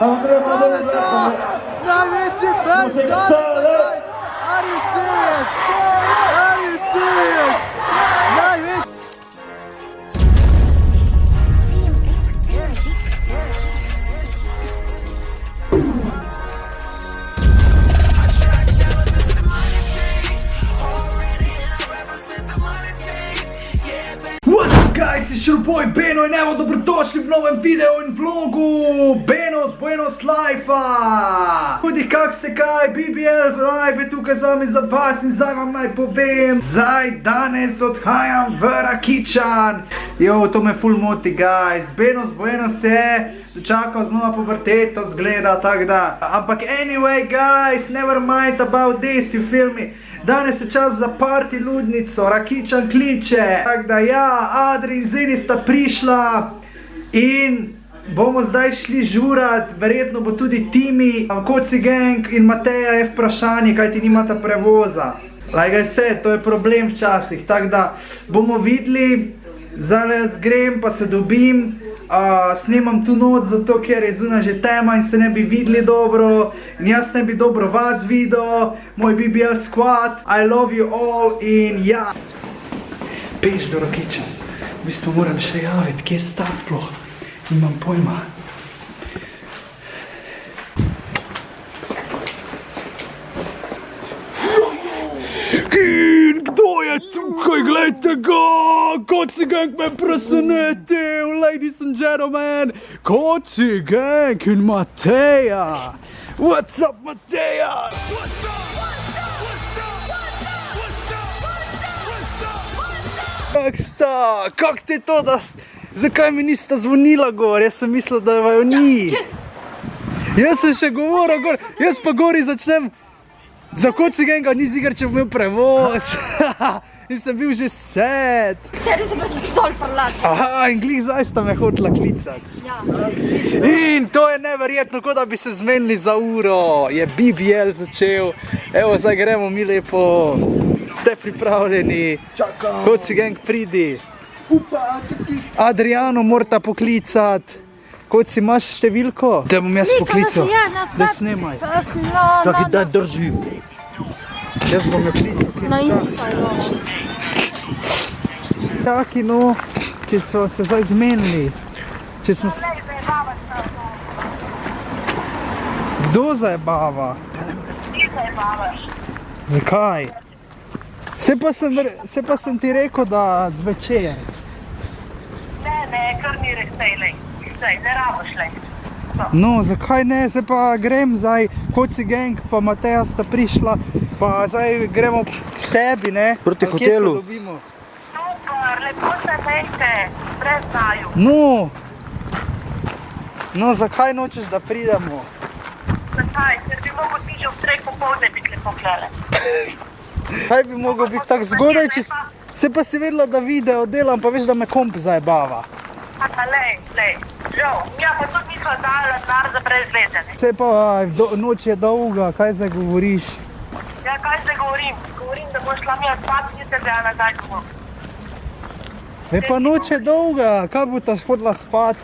Najveći fan Šarlota, guys! Are you serious? Are you serious? Najveći... What's up guys, it's your boy Beno in evo dobrodošli v novem videu in vlogu Beno's Buenos Life-a. Tudi kak ste kaj, BBL Live je tukaj z vami za vas in zdaj vam naj povem. Zdaj danes odhajam v Rakičan. Jo, to me ful moti guys, Beno's Buenos je dočakal znova puberteto zgleda, tak da. Ampak anyway guys, never mind about this, you feel me? Danes je čas za party ludnico, Rakičan kliče. Tako da ja, Adri in Zini sta prišla in bomo zdaj šli žurat, verjetno bo tudi Timi, Koci Gang in Mateja je vprašanje, kaj ti nimata prevoza. Like I said, to je problem včasih, tako da bomo videli, zdaj jaz grem pa se dobim. Snemam tu noč zato, ker je zunaj že tema in se ne bi videli dobro in jaz ne bi dobro vas videl, moj BBL squad, I love you all in ja. Peš do Rakiča, v bistvu moram še javiti, kje sta sploh, nimam pojma. In kdo je tukaj, gledajte ga, Koci Gang me presenetil, ladies and gentlemen, Koci Gang in Mateja. What's up, Mateja? What's up? Kak sta, kak ti to, da zakaj mi nista zvonila gor, jaz sem mislil, da vaju ni. Jaz sem še govoril gor, jaz pa gori začnem. Za Koci Ganga ni zigar, če bom imel prevoz. In sem bil že set. Tedi se pač dol parlati. Aha, in glih zdaj sta me hotela klicati. Ja. In to je neverjetno, kot da bi se zmenili za uro. Je BBL začel. Evo, zdaj gremo mi lepo. Ste pripravljeni? Čakam. Koci Gang pridi. Adriano morata poklicati. Koci, imaš številko? Da bom jaz poklical. Da snemaj. Čakaj, da drži. Jaz bom jo klical, kje sta. Čaki, no, če smo se zdaj zmenili. Če smo se... Kdo zajebava? Ti zajebavaš. Zakaj? Se pa sem ti rekel, da zvečer. Ne, kar ni rektaj, lej. Zdaj, ne raboš, lej. No, zakaj ne? Se pa grem zdaj, Koci Gang pa Mateja sta prišla, pa zdaj gremo k tebi, ne? Proti hotelu. Kje se dobimo? Super, lepo se mejte, brez znaju. No, zakaj nočeš, da pridemo? Zakaj, ker bi mogel ti že v 3 popoldne biti lepo klele. Kaj bi mogel biti tako zgodaj, če... Se pa si vedela, da video delam, pa veš, da me komp zajebava. Lej, žal, ja pa tudi nisva dala denar za brezvezene. Se pa, noč je dolga, kaj zdaj govoriš? Ja, kaj zdaj govorim? Govorim, da boš šla mi odpad, niste zdaj nazaj domov. Pa noč je dolga, kaj bo ta hodila spat?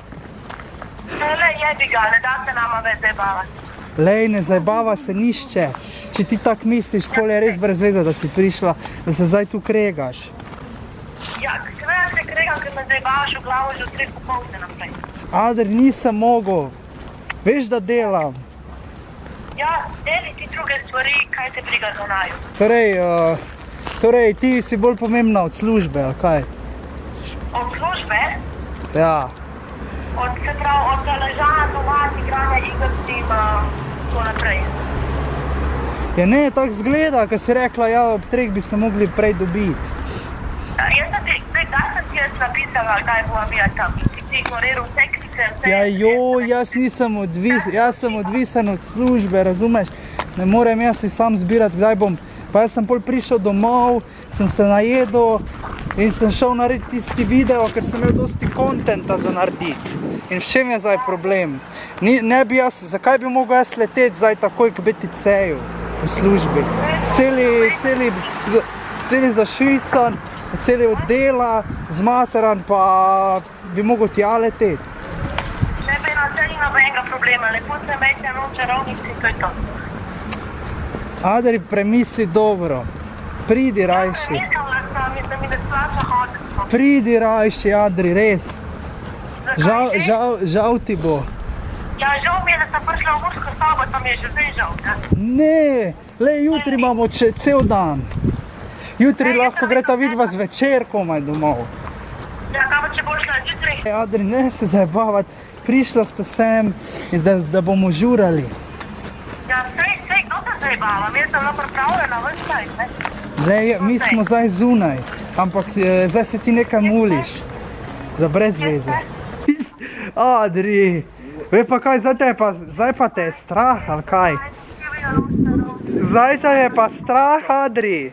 Lej, jebi ga, ne da se nama več zajebavati. Lej, ne zajebava se nišče. Če ti tak misliš, pol je res brez veze, da si prišla, da se zdaj tu kregaš. Ja, seveda se kregam, ker me zajebavaš v glavo že od 3 popoldne naprej. Adri, nisem mogel. Veš, da delam. Ja, deli ti druge stvari, kaj te briga za naju. Torej, ti si bolj pomembna od službe, ali kaj? Od službe? Ja. Od ležanja doma, igranja igrc in tako naprej. Ja ne, tako zgleda, ko si rekla, ja, ob 3 bi se mogli prej dobiti. Jaz sem ti, kdaj sem ti jaz napisala, kaj bova bila tam? Si ti ignoriral tekstice, vse? Ja jo, jaz sem odvisen od službe, razumeš? Ne morem jaz si sam zbirati, kdaj bom. Pa jaz sem pol prišel domov, sem se najedel in sem šel narediti tisti video, ker sem imel dosti kontenta za narediti. In v čem je zdaj problem? Zakaj bi mogel jaz leteti zdaj takoj k BTC-ju po službi? Celi zašvican, celi od dela, zmateran, pa bi mogel tja leteti. Ne bi saj ni nobenega problema, lepo se mečem v čarovnici, to je to. Adri, premisli dobro. Pridi rajši. Mislila sem, da mi ne splača hoditi. Pridi rajši, Adri, res. Žal ti bo. Ja, žal mi je, da sem prišla v Mursko Soboto, pa mi je že zdaj žal, ne? Ne, le jutri imamo cel dan. Jutri lahko greta vidva zvečer komaj domov. Ja, kaj pa če bo šla jutri? Adri, ne se zabavati. Prišla ste sem, da bomo žurali. Ja, sej, kdo se zdaj bava? Jaz sem bila pripravljena, ven saj, ne? Mi smo zdaj zunaj, ampak zdaj se ti nekaj muliš. Za brez veze. Adri, ve pa kaj, zdaj pa te je strah, ali kaj? Zdaj te je pa strah, Adri.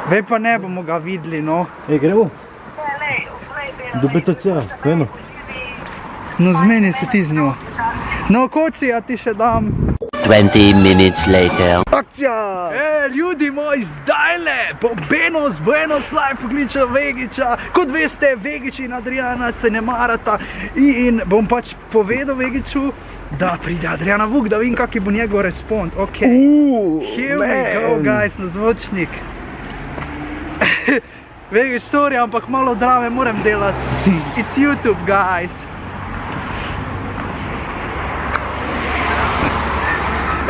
Ve pa ne bomo ga videli, no. Gremo? Do BTC, gremo. No, zmeni se ti z njo. No, koci, ja ti še dam. 20 minutes later. Akcija! Ljudi moji, zdajle bo Buenos Life kliča Vegiča. Kot veste, Vegič in Adriana se ne marata in bom pač povedal Vegiču, da pride Adriana Vuk, da vidim, kak bo njegov respond. Ok, here we go, guys, na zvočnik. Vegič, sorry, ampak malo drame moram delati. It's YouTube, guys.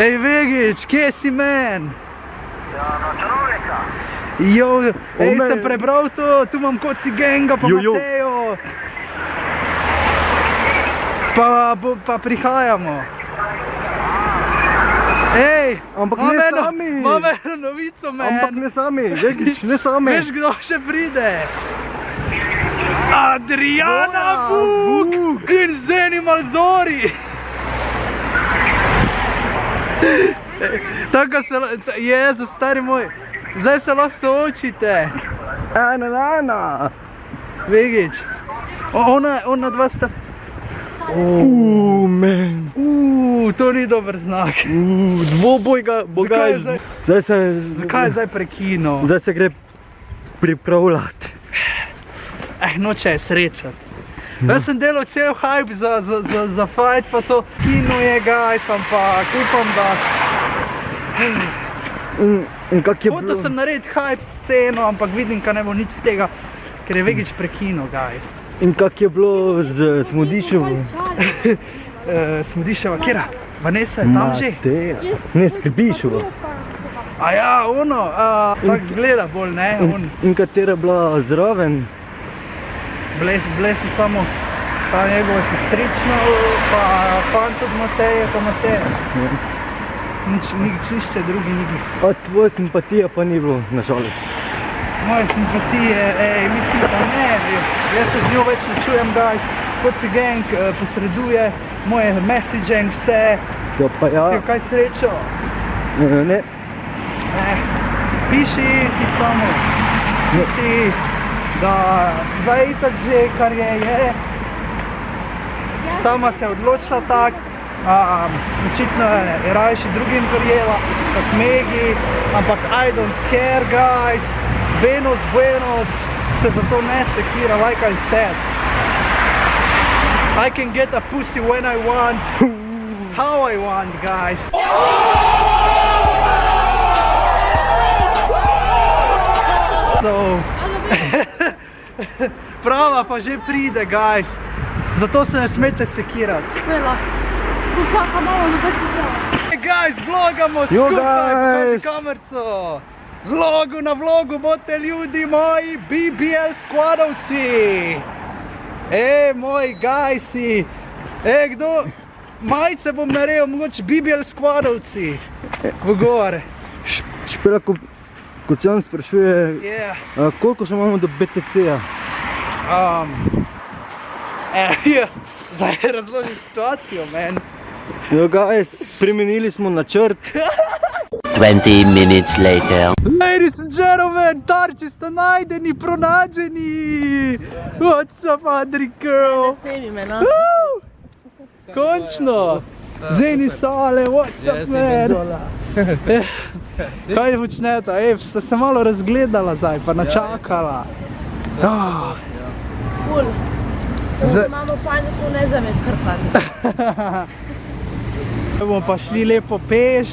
Ej, Vegič, kje si, man? Ja, na čarovnika. Jo, ej, sem prebral to, tu imam Koci Genga, pa Matejo. Pa prihajamo. Ej, ampak ne sami. Imam eno novico, man. Ampak ne sami, Vegič, ne sami. Veš, kdo še pride? Adriana Vuk in Zeni Malzori. Tako se, Jezus, stari moj, zdaj se lahko soočite. Ena. Vegič, ona dva sta... Man. To ni dober znak. Dvoboj bo Zakaj ga... zdaj- Zakaj je zdaj prekinil? Zdaj se gre pripravljati. Noče je srečati. Jaz sem delal cel hype za fight, pa to kino je, guys, ampak upam, da... In kak je bilo? Hotel sem narediti hype sceno, ampak vidim, ka ne bo nič z tega, ker je Vegič prekinil, guys. In kak je bilo z Smodiševo? Smodiševa, kjera? Vanessa je tam že? Ne, Skrbiševo. A ja, ono, tak zgleda bolj, ne? In katera bila zraven? Bile so samo ta njegova sestrična, pa fant od Mateje, pa Mateja. Nič drugi ni bil. A tvoja simpatija pa ni bilo, nažalost. Moje simpatije, mislim, da ne. Jaz se z njo več ne čujem, guys. Koci Gang posreduje moje message in vse. Ja pa ja. Si jo kaj srečo? Ne. Piši ti samo. Piši, da zdaj itak že, kar je. Sama se je odločila tak. Očitno je rajši drugim verjela, kot Megi, ampak I don't care, guys. Buenos se zato ne sekira, like I said. I can get a pussy when I want, how I want, guys. So, prava pa že pride, guys. Zato se ne smete sekirati. Hey guys, vlogamo skupaj, pokaži kamerco. Na vlogu boste ljudi moji BBL skladovci. Moji gajsi. Kdo? Majice bom naredil, mogoče BBL skladovci. V gore. Špela Kocijan sprašuje, koliko še imamo do BTC-ja? Zdaj razložim situacijo, man. Jo, guys, spremenili smo načrt. 20 minutes later. Ladies and gentlemen, tarči sta najdeni, pronađeni. What's up, Adri girl? Ne snemi me, no. Končno. Zeni Sale, what's up, man? Kaj počneta? Sta se malo razgledala zdaj, pa načakala. ful. Imamo fajn, da smo nezavest Karpati. Bomo pa šli lepo peš.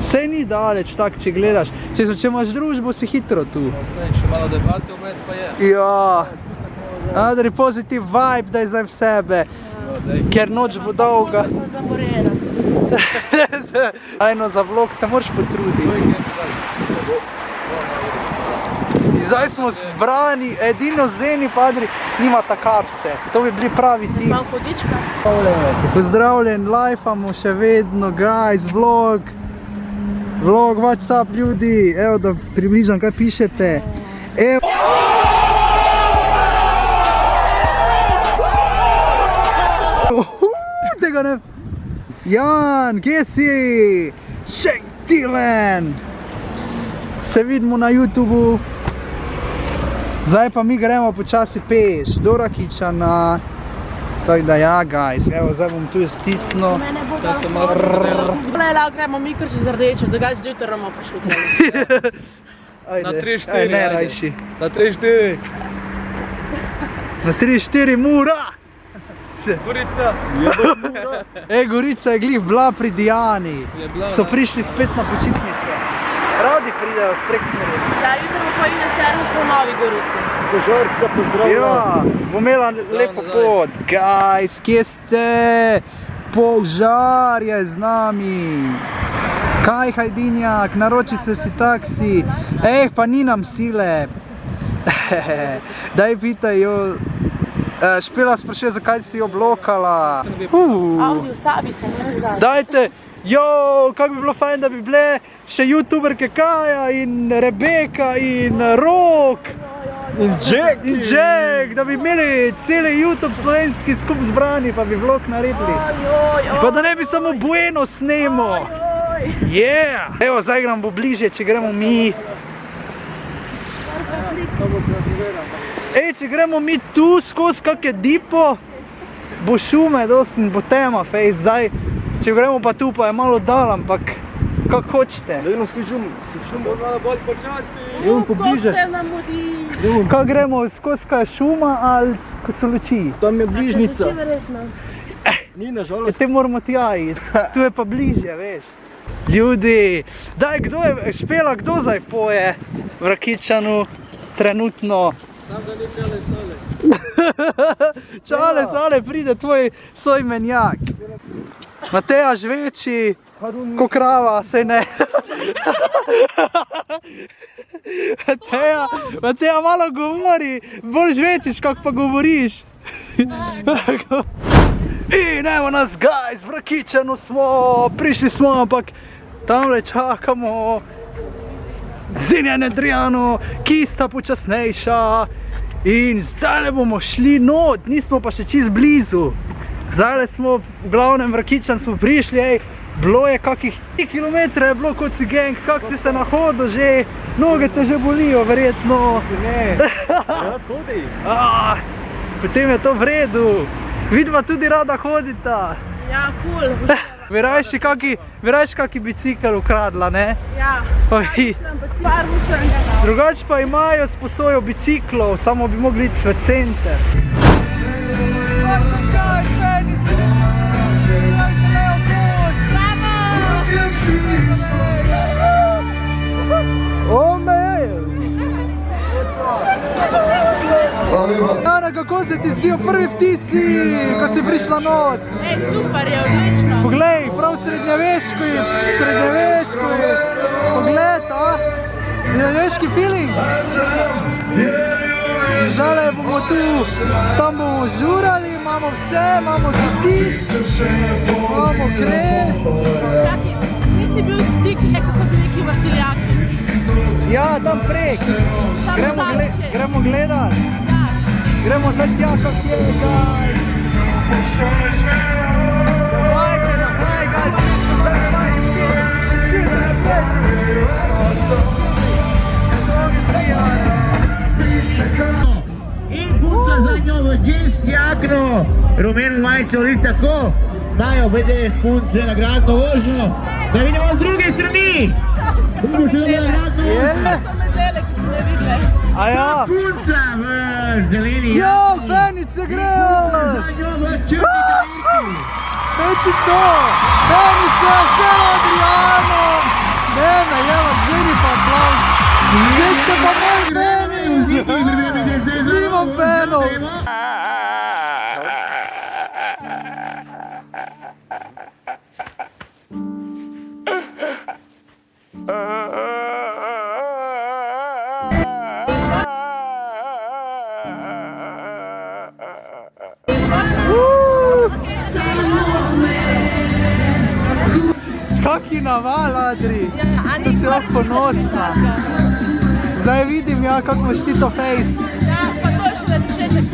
Sej ni daleč tak, če gledaš. Če imaš družbo, si hitro tu. Še malo debate vmes pa je. Ja. Adri, pozitiv vibe daj zdaj v sebe. Ker noč bo dolga. Sem zamorjena. Ajno, za vlog se moraš potruditi. Zdaj smo zbrani, edino Zeni pa Adri nimata kapce. To bi bili pravi tip. Imam hodička. Pozdravljen, lajfamo še vedno, guys, vlog. Vlog, what's up, ljudi? Evo, da približam, kaj pišete. Evo. Tega ne... Jan, kje si? Shake Dylan! Se vidimo na YouTubeu. Zdaj pa mi gremo počasi peš, do Rakičana. Tako da ja, guys, evo, zdaj bom tu stisnil. Mene bo da... gremo mi kar čez rdečo, da gač jutro bomo prišli. Ajde, Na 3-4, ne ajde. rajši. Na 3-4. Na 3-4 mura! Gorica. Gorica je glih bila pri Dijani. Je bila, So ne? prišli spet na počitnice. Radi pridejo v Prekmurje. Ja, jutro bo pa ide servis po Novi Gorici. Dožarca pozdravlja. Ja, bo imela lepo nazaj. pot. Guys, kje ste? Požar je z nami. Kaj, Hajdinjak, naroči se si taksi. Pa ni nam sile. Daj pitaj jo. Špela sprašuje, zakaj si jo blokala. Audi, ustavi se, ne zdaj. Dajte, kako bi bilo fajn, da bi bile še youtuberke Kaja in Rebeka in Rok in Jack, da bi imeli celi YouTube slovenski skup zbrani, pa bi vlog naredili. Pa da ne bi samo Bueno snemal. Yeah! Evo, zdaj nam bo bliže, če gremo mi. Če gremo mi tu skozi kakje dipo, bo šume dosti in bo tema fejs zdaj. Če gremo pa tu, pa je malo dal, ampak kak hočete. Dajno skozi šumo. Malo bolj počasi. Kako se nam mudi? Kaj gremo skozi kaj šuma ali ko so luči? Tam je bližnica. Čez noči verjetno. Ni nažalost. Te moramo tja iti, tu je pa bližje, veš. Ljudi, daj, kdo je, Špela, kdo zdaj poje v Rakičanu trenutno? Sam da ni čele sole. Čale, sale, pride tvoj sojmenjak. Mateja žveči, ko krava, sej ne. Mateja malo govori, bolj žvečiš, kak pa govoriš. In evo nas, guys, v Rakičanu smo, prišli smo, ampak tamle čakamo Zenja in Adriano, ki sta počasnejša. In zdaj bomo šli not, nismo pa še čist blizu. Zdaj smo, v glavnem v Rakičan smo prišli, bilo je kakih 3 kilometre, je bilo kot si gang, kak si se nahodil že, noge te že bolijo, verjetno. Ne, rad hodi. Potem je to v redu. Vidva tudi rada hodita. Ja, ful. Bi rajši kaki bicikel ukradla, ne? Ja. Pa vi. Barvu sem ga dal. Drugač pa imajo sposojo biciklov, samo bi mogli iti v center. Jana, kako se ti zdijo prvi vtisi, ko si prišla not? Super je, odlično. Poglej, prav srednjeveško je. Pogled, srednjeveški feeling. Zdaj bomo tu, tam bomo žurali, imamo vse, imamo zapit, imamo kres. Čakaj, nisi bil tik, ko so bili neki vrtiljaki. Ja, tam prek. Gremo gledat. Gremo zdaj tja, kak je, guys. Davaj, guys. In punca za njo v džins jakno, rumeno majico ali tako, dajo vede punce nagradno vožnjo, da vidimo z druge strani. Vidimo še dobro nagradno vožnjo. So medele, ki so ne videle. A ja. Punca v zeleni Jo, jakni. Fenice grejo! Za njo v črni kavirki. Peti to! Fenice, še Adriano! Ne, jeva, zveni pa aplauz. Kje ste pa moj Feni? Nimam Fenov! Kaki naval, Adri! Da si lahko ponosna. Zdaj vidim, ja, kako imaš ti to fejst. Ja, pa to še da ti šetek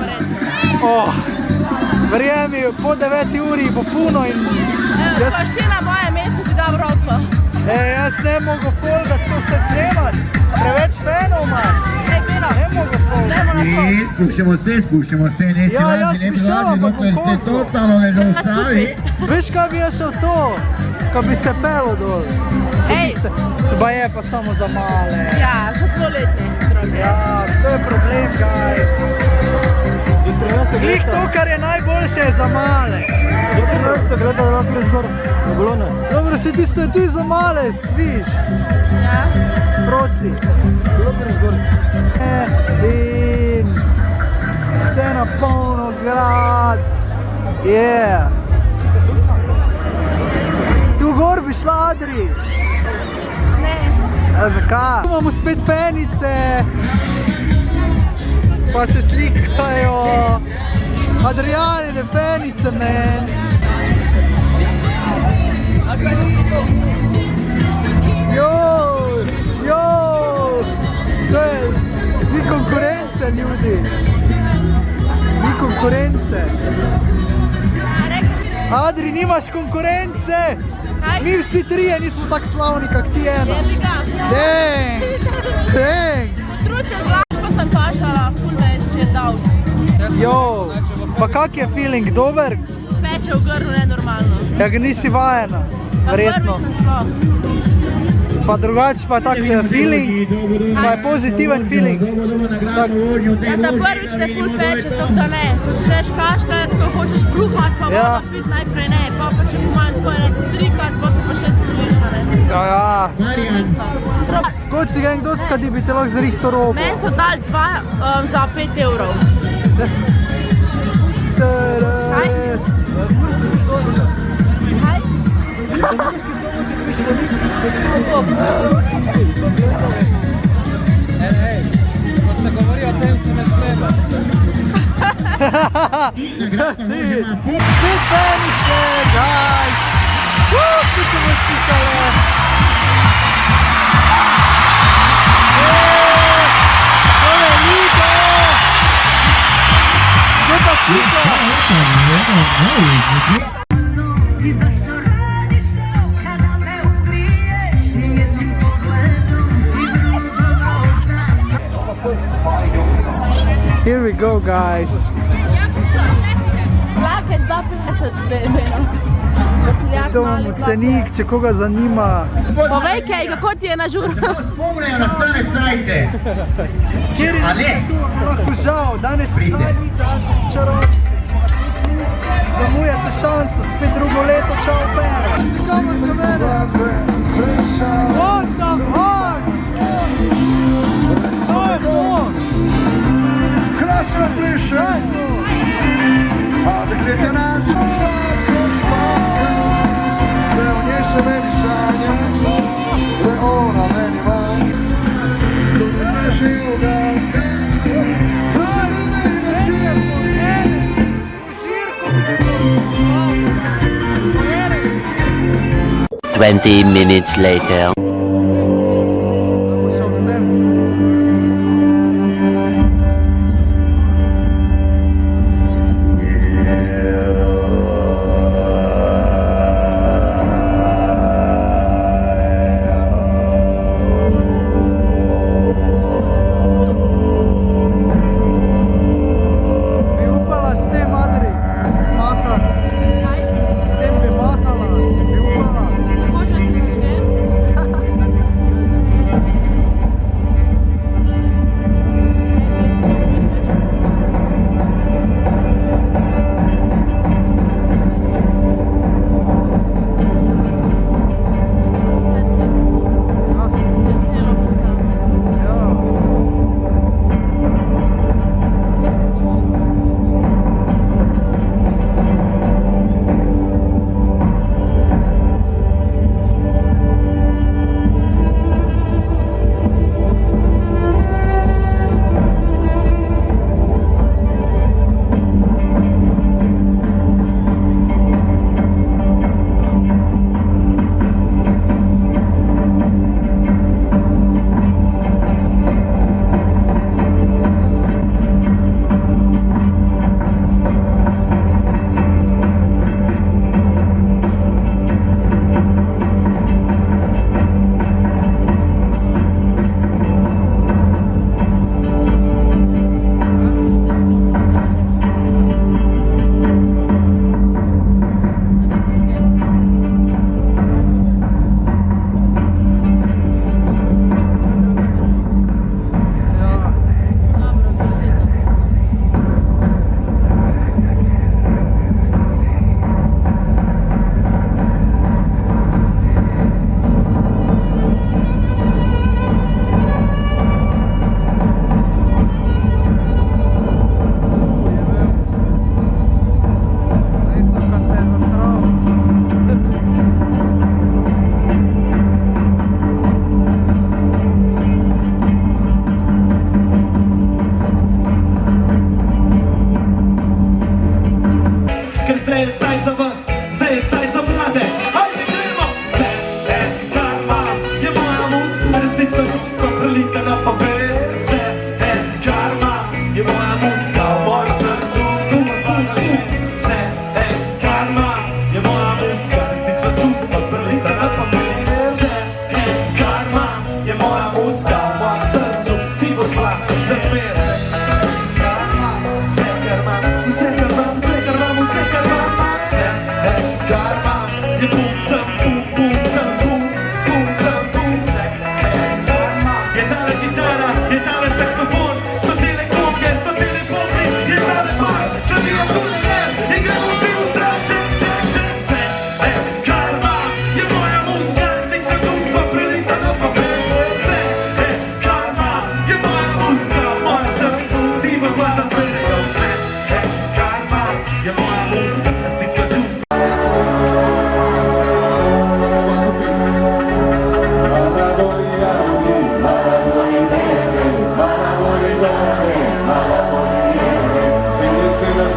pored. Verjemi, po 9 uri bo puno in... Pa ti na moje mesto ti dam roko. Jaz ne mogu folgati, to vse snemat. Preveč Fenov imaš. Ne mogu folgati. I spuščamo se, neće Ja, ja važni, sam ne bi išao, važni, pa dokler po se kozlu. totalno ne zaustavi. Veš kaj bi jaz šel to? Kad bi se pelo dol. Ej. Ba je pa samo za male. Ja, za dvoletne otroke. Ja, to je problem, guys. Glih to, kar je najboljše, je za male. Dobro, se tisto je ti za male, viš. Ja. Proci. In vse na polno grad. Yeah. Tu gor bi šla, Adri. Ne. A zakaj? Tu imamo spet Fenice. Pa se slikajo. Adrianine Fenice, man. Joj, joj. To je, ni konkurence, ljudi. Ni konkurence. Adri, nimaš konkurence. Mi vsi trije nismo tak slavni, kak ti ena. Jebi ga. Deng, deng. Truce zlaš, ko sem kašala, ful me je že dal. Jo, pa kak je feeling, dober? Peče v grlu nenormalno. Ja ga nisi vajena, Pa verjetno. prvič sem sploh. Pa drugače pa tak feeling, pa je pozitiven feeling. Tak. Ja, da prvič te ful peče, tako da ne. Ko začneš kašljati, ko hočeš bruhati, pa Ja. voda piti najprej ne. Pa če pomanj tako je trikrat, pa se pa še sliša, ne. Ja, ja. Isto. Kot si ga kdo skadi, bi te lahko zrihto robo. Meni so dali dva za 5 evrov. Kaj? Kaj? Ko se govori o tem, se ne smemo. Spet Fenice, guys! Tu se bo stikale! Tole je liga! Gdje pa slika? Here we go, guys. Vlakec da 50 benov. To imamo cenik, če koga zanima. Povej kaj, kako ti je na žur? Pomnejo nastane cajte. Kjer je A ne? lahko žal, danes je zadnji dan, ko so čarovnice. Če vas ni tu, zamujate šanso, spet drugo leto, čau per. Zakaj vas za mene? What the fuck? To je to! Krasno pliše, a dekleta naša slatko špaka, da o njej se meni sanja, da ona meni vanja, to ne znaš i ugalka, to se ne ima čijem po mene, u žirku bi 20 minutes later. Pošel vsem. Bi upala s tem, Adri, mahat? Kaj? S tem bi mahala, bi upala. Kako že se začne?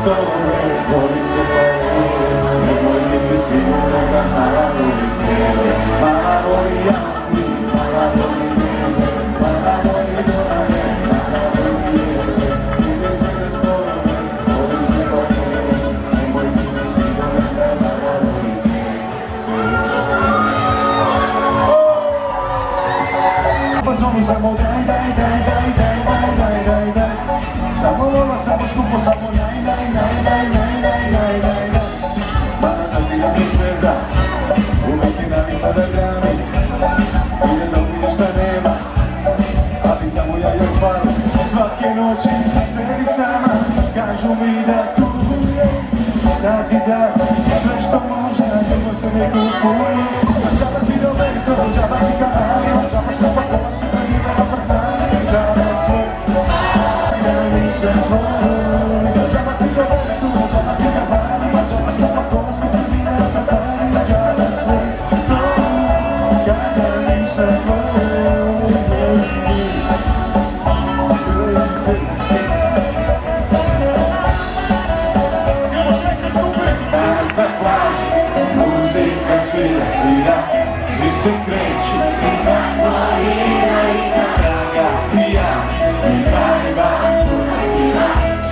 tobom, voli se pojeli, nemoj biti sigurno da mala voli tebe. Mala voli jami, mala voli mene, mala voli dole, mala voli jebe. Ide se bez tobom, voli se pojeli, nemoj biti sigurno da mala voli tebe. Pa zovu samo daj, daj, daj, daj, daj, daj, daj, daj, daj. Samo vola, samo skupo, samo daj, daj, daj, daj, daj, daj, daj, daj, daj. Mala Katina princeza, uvijek je navikla da grani, i ne dobije šta nema, a ti samo ja joj hvala. Svake noći sedi sama, kažu mi da tuguje, svaki dan, sve što može, ljubav se ne kupuje. Džaba ti Roberto, džaba ti Canario, džaba skupa kola, skupa njima apartmani, džaba sve. Ja nisam tvoj, džaba ti Roberto, džaba ti Canario, džaba skupa kola, skupa njima apartmani, džaba sve. Ja nisam tvoj. Danas na plaži, muzika svira, svira, svi se kreću. Draga i ja, i najva,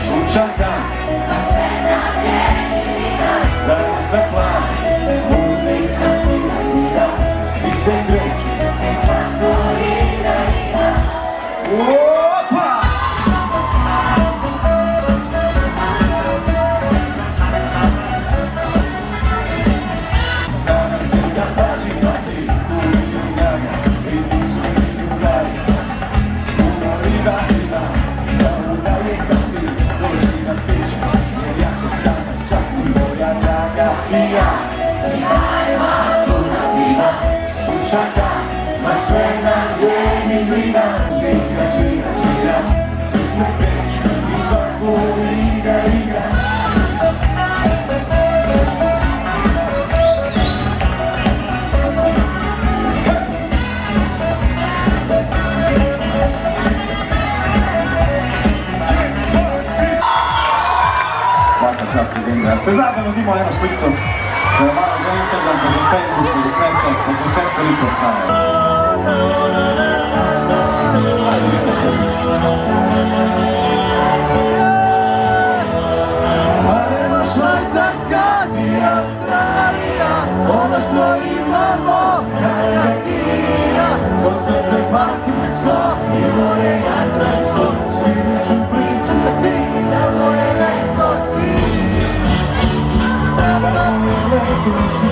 sunčan dan. Danas na plaži, muzika svira, svira, svi se kreću. Opa! Danas je da paži hati, uvijek jaga, i ti su mi drugari. Puno riba ima, kao da je kastir, dođi na piću, jer jako danas časti moja draga i ja. Puno riba, sunčaka, ma sve nam je mi glina. Muzika svira, svira, svi se kreću i svako igra, igra. Svaka čast legenda. Ja ste zajedno imao jednu sliku, koja je malo za Instagram, pa za Facebook, pa za Snapchat, pa za sve stoliko stavljaju. Ma nema Švajcarska ni Australija, ono što imamo Kajakija, to srce parkinsko i more jadransko, svi ću pričati da moje letno si. Da moje letno si,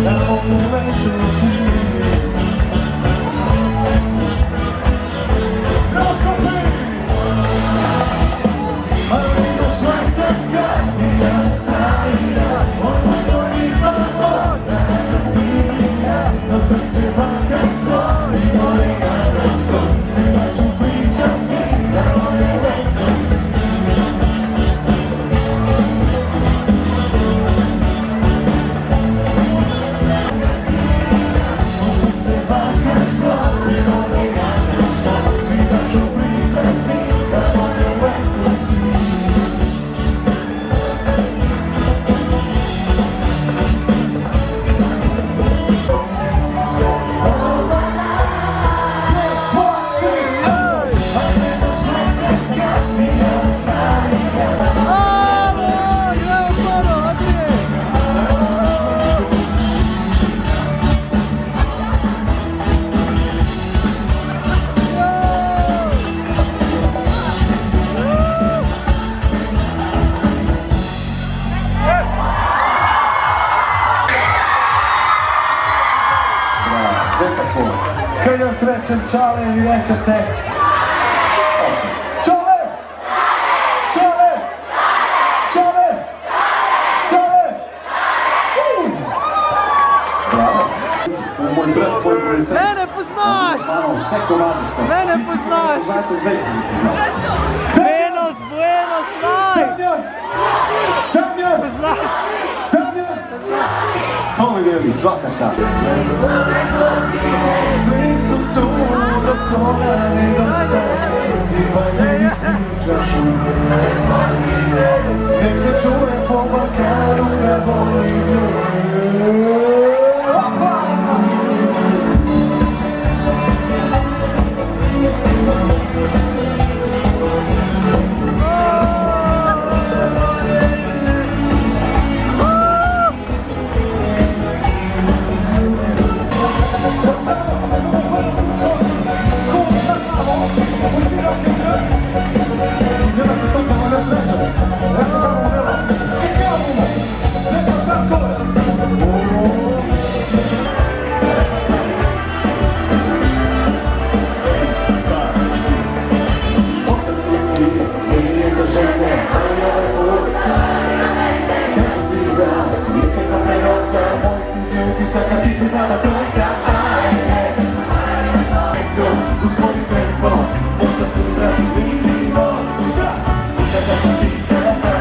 da moje letno si. Ma nema Švajcarska ni Australija, ono što imamo Kajakija, to srce parkinsko i more jadransko, svima ću pričati da moje letno si. Kad je srećan Čale, vi rekate Čale! Čale! Čale! Čale! Bravo! To je moj brat, moj producent. Mene poznaš! Znamo vse komade skoro. Mene poznaš! Znate zvesti, vi poznate. Buenos, Buenos, Damjan! Damjan! Poznaš? Damjan! To mi vjeri, svaka čast. Svi su tu dok ona nedostaje, si pa ne ispričaš. volim nju. Saka ti si znala trojka, uzbori vento, možda se odrazi vidimo. Zdrav, kada ti kada,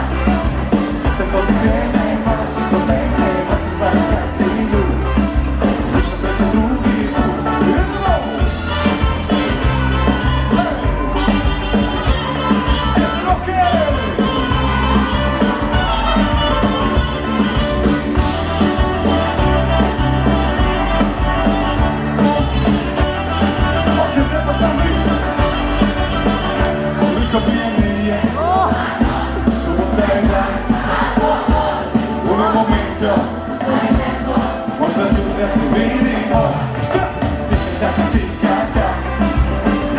ste kod mene, malo si kod mene, pa si znala kad si idu, više sreće drugi put. Jesi okej? Možda sutra se vidimo. Šta? Ti kada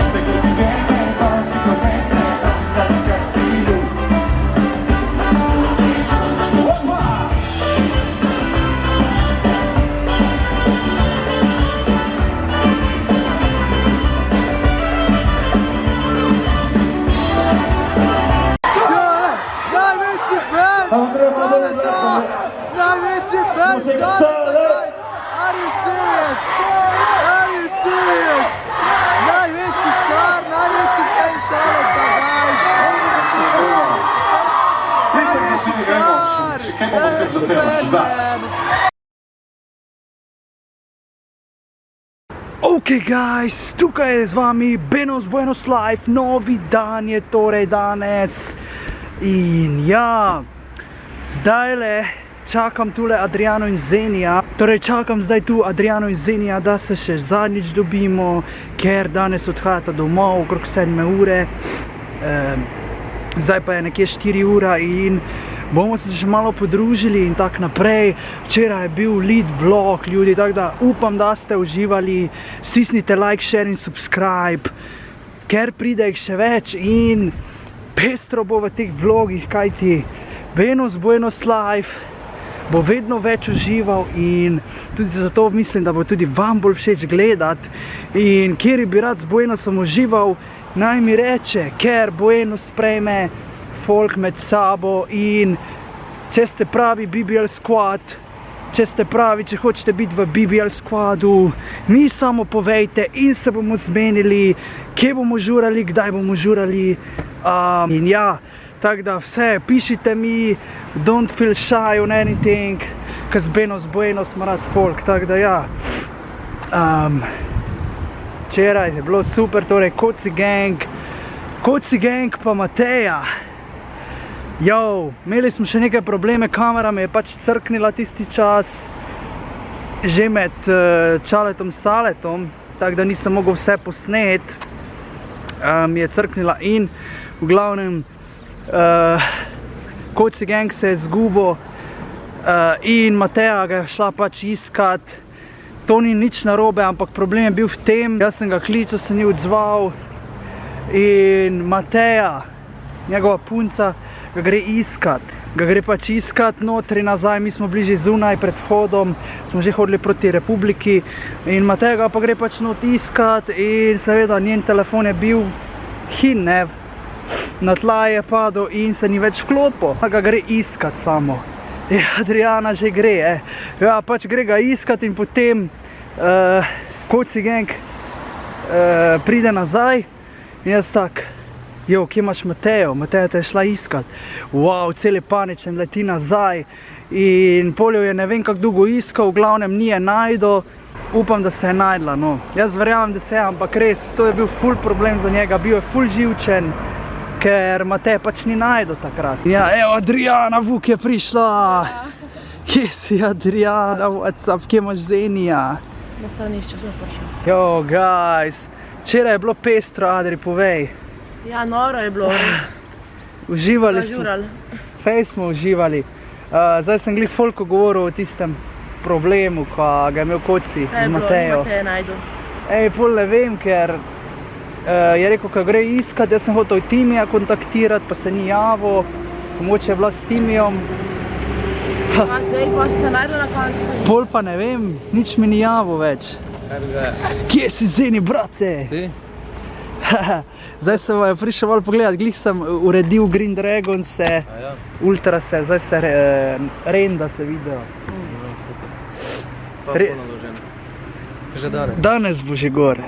ste kod mene, pa si kod mene, pa si stani kad si idu. Opa! Najveći fan! Samo treba da ne glasno. Najveći fan Saleta! Are you serious? Are you serious? Najveći car, najveći fan Saleta, guys! Najveći car! Najveći fan, man! Ok, guys, tukaj je z vami Benos Buenos Life, novi dan je torej danes. In ja, zdajle čakam tule Adriano in Zenija. Torej čakam zdaj tu Adriano in Zenija, da se še zadnjič dobimo, ker danes odhajata domov okrog 7 ure. Zdaj pa je nekje 4 ura in bomo se še malo podružili in tak naprej. Včeraj je bil lead vlog, ljudi, tako da upam, da ste uživali. Stisnite like, share in subscribe, ker pride jih še več in pestro bo v teh vlogih, kajti Benos Buenos Life bo vedno več užival in tudi zato mislim, da bo tudi vam bolj všeč gledati. In kjer bi rad z Buenosom užival, naj mi reče, ker Buenos sprejme folk med sabo in če ste pravi BBL squad, če ste pravi, če hočete biti v BBL squadu, mi samo povejte in se bomo zmenili, kje bomo žurali, kdaj bomo žurali. In ja, tako da vse, pišite mi, don't feel shy on anything, cause Benos Buenos ima rad folk, tako da ja. Včeraj je bilo super, torej Koci gang pa Mateja. Jo, imeli smo še nekaj probleme, kamera me je pač crknila tisti čas, že med Čaletom Saletom, tako da nisem mogel vse posnet, mi je crknila in v glavnem Koci gang se je zgubil in Mateja ga je šla pač iskat. To ni nič narobe, ampak problem je bil v tem, jaz sem ga klical, se ni odzval in Mateja, njegova punca, ga gre iskat. Ga gre pač iskat notri nazaj, mi smo bili že zunaj pred vhodom, smo že hodili proti Republiki in Mateja ga pa gre pač not iskat in seveda njen telefon je bil hin, ne, na tla je padel in se ni več vklopil. Ga gre iskat samo. Adriana že gre, ja, pač gre ga iskat in potem Koci gang pride nazaj in jaz tak, jo, kje imaš Matejo? Mateja te je šla iskat. Wow, cel je paničen, leti nazaj in poljo je ne vem kako dolgo iskal, v glavnem ni je najdo. Upam, da se je najdla, no. Jaz verjamem, da se je, ampak res, to je bil ful problem za njega, bil je ful živčen, ker Mateja pač ni najdo takrat. Ja, evo, Adriana Vuk je prišla. Kje si Adriana, WhatsApp, kje imaš Zenija? Na stanišču sem prišel. Jo, guys, včeraj je bilo pestro, Adri, povej. Ja, noro je bilo, res. Uživali smo. Zažurali. Fej smo uživali. Zdaj sem glih folko govoril o tistem problemu, ko ga je imel Koci z Matejo. Mateja najdu. Ej, pol ne vem, ker je rekel, ko gre iskat, jaz sem hotel Timija kontaktirati, pa se ni javil. Mogoče je bila s Timijom. Pa zdaj pa se najdel na koncu. Pol pa ne vem, nič mi ni javil več. Kje si Zeni, brate? Ti? Zdaj sem prišel malo pogledat, glih sem uredil Green Dragon se, Ultra se, zdaj se renda se video. Res. Že danes. Danes bo že gor.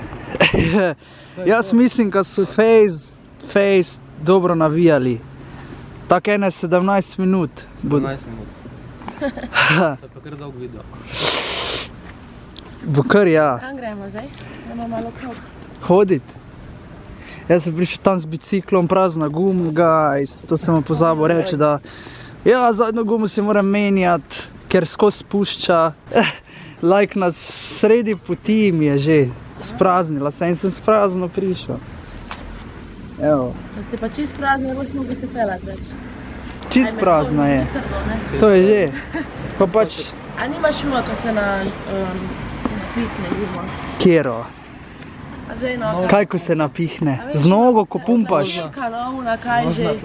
Jaz mislim, da so Face dobro navijali. Tako ene 17 minut. 17 minut. To je pa kar dolg video. Bo kar, ja. Kam gremo zdaj? Gremo malo krog. Hodit. Jaz sem prišel tam z biciklom, prazna guma, guys. To sem vam pozabil reči, da ja, zadnjo gumo si moram menjati, ker skozi spušča. Like na sredi poti mi je že spraznila se in sem sprazno prišel. Evo. To ste pa čist prazni, ne boš mogel se pelati več. Čist prazna je. Trdo, ne? To je že. Pa pač, A nima šuma, ko se napihne guma? kjero. A zdaj noga. Kaj ko se napihne? Z nogo, ko pumpaš. Kanovna, kaj že.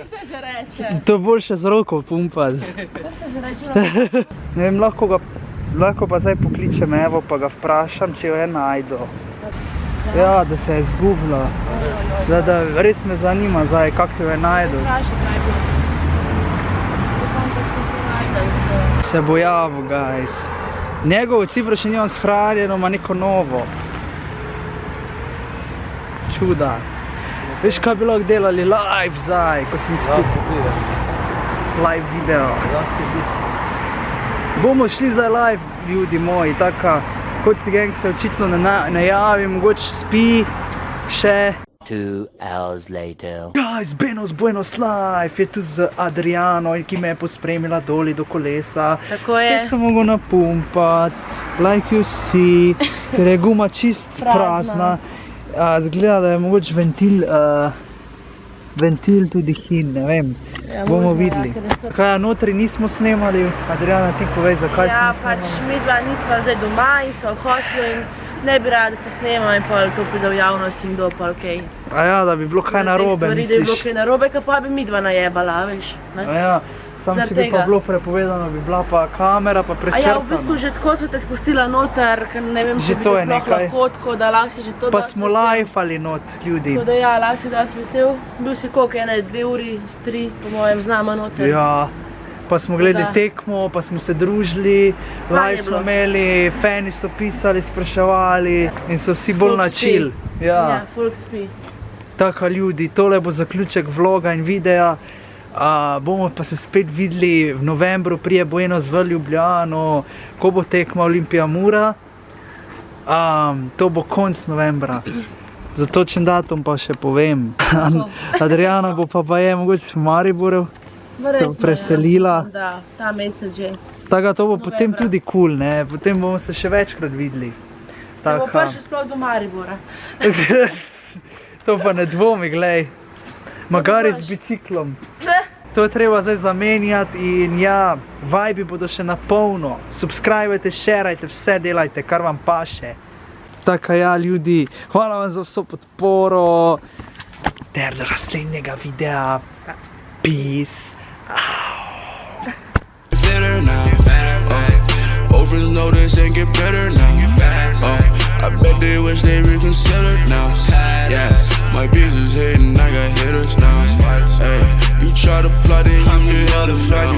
Se že reče. To je boljše z roko pumpati. Se že reče. Ne vem, lahko pa zdaj pokličem Evo, pa ga vprašam, če jo je najdu. Ja, da se je izgubila. Da res me zanima zdaj, kako jo je najdu. Vprašaj, kaj je bilo. Upam, da ste se najdel. Se bo javil, guys. Njegovo cifro še nimam shranjeno, ima neko novo. Čuda. Veš, kaj bi lahko delali live zdaj, ko smo skupaj. Live video. Bomo šli zdaj live, ljudi moji, taka Koci Gang se očitno ne javi, mogoče spi še. 2 hours later. Guys, Buenos Life je tu z Adriano, ki me je pospremila doli do kolesa. Tako je. Spet sem mogel napumpati, like you see, ker je guma čist prazna. Zgleda, da je mogoče ventil tudi hin, ne vem, bomo videli. Kaj, notri nismo snemali, Adriana, ti povej, zakaj se Ja, nismo pač snemali? midva nisva zdaj doma in sva v hostlu in ne bi rada se snema in pol to pride v javnost in kdo pol kaj. A ja, da bi bilo kaj narobe, Da bi bilo misliš? kaj narobe, ka pa bi midva najebala, veš. Ne? A ja, samo če Zaradi bi pa tega. bilo prepovedano, bi bila pa kamera pa A ja, v prečrpana. bistvu že tako smo te spustila noter, ker ne vem, Že če bi to to je sploh nekaj. lahko, tako da lahko si že to Pa dosti smo vesel. lajfali not, ljudi. Tako da ja, lahko si dosti vesel. Bil si koliko, 2 uri, 3, po mojem, z nama noter. Ja, pa smo gledali Da. tekmo, pa smo se družili, Fajn live je smo bilo. imeli, fani so pisali, spraševali in so vsi bolj Folk na spi. chill. Ja, folk spi. Tako ljudi, tole bo zaključek vloga in videa. Bomo pa se spet videli v novembru, prije Buenos v Ljubljano, ko bo tekma Olimpija Mura. To bo konc novembra. Za točen datum pa še povem. Adriana bo pa je mogoče v Mariboru. Verjetno, preselila. Ja. Da, ta mesec že. Tako da to bo Novembra. potem tudi cool, ne? Potem bomo se še večkrat videli. Se bo Taka. prišel sploh do Maribora. To pa ne dvomi, glej. Magari z biciklom. To je treba zdaj zamenjati in ja, vibe bodo še na polno. Subscribajte, šerajte, vse delajte, kar vam paše. Tako ja, ljudi, hvala vam za vso podporo. Ter do naslednjega videa. Peace. Better now. Old friends know this ain't get better now. I bet they wish they reconsidered now. Yeah, my business hating, I got hitters now. Hey, you try to plot it, you get hella fact